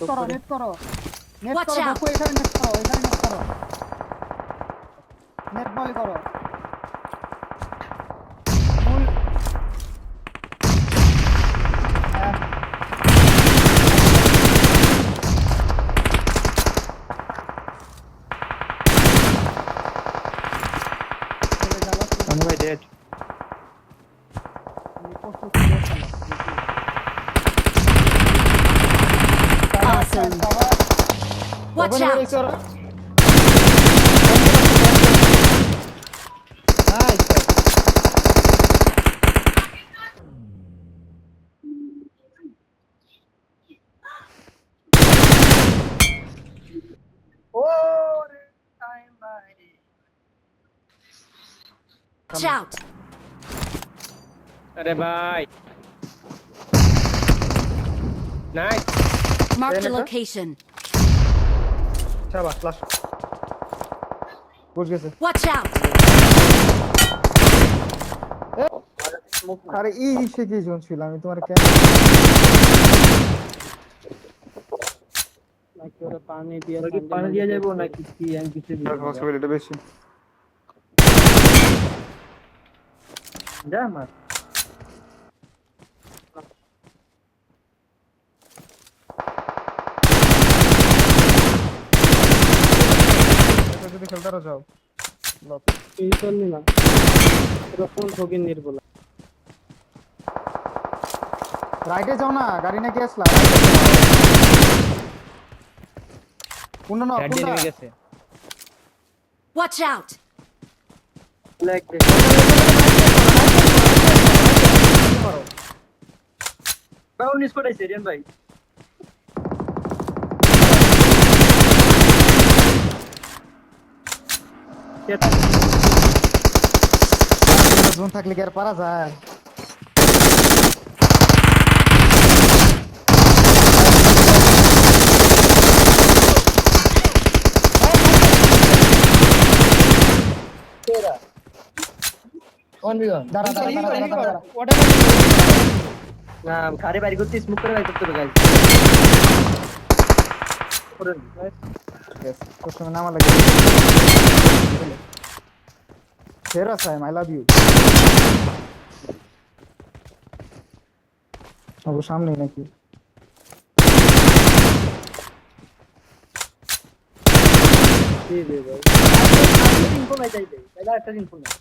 করো নেট করো net Watch করো out! বাপু এখানে নেট করো এখানে নেট করো নেট বলি করো ফুল আমি ভাই dead. Awesome. Watch out! Watch out! আরে ভাই nice. Marked a Senator? location. শাবাশ লাশ বুঝ গেছে Watch out! আরে ই সে কি জোন ছিল আমি তোমার কেন নাকি ওরা পানি দিয়ে যাবো নাকি কি আমি কিছু পসিবিলিটি বেশি যা মার যদি খেলতে যাও এই করলি না এটা কোন ফকির নির্বলা রাইটে যাও না গাড়ি নাকি আসলা কোন না হেড দিয়ে নেমে গেছে Watch out! লাইক বাউন স্কোর আইছে রিয়ান ভাই জোন থাকলে কি আর পারা যায় দাঁড়া না গাড়ি বাইরে করতে স্মোক করে বাইরে করতে হবে গাইস তোর সঙ্গে নামা লাগে ফেরা Saim I love you Abu সামনে নাকি জি জি ভাই ইনফো নাই যাইবে তাহলে একটা ইনফো নাই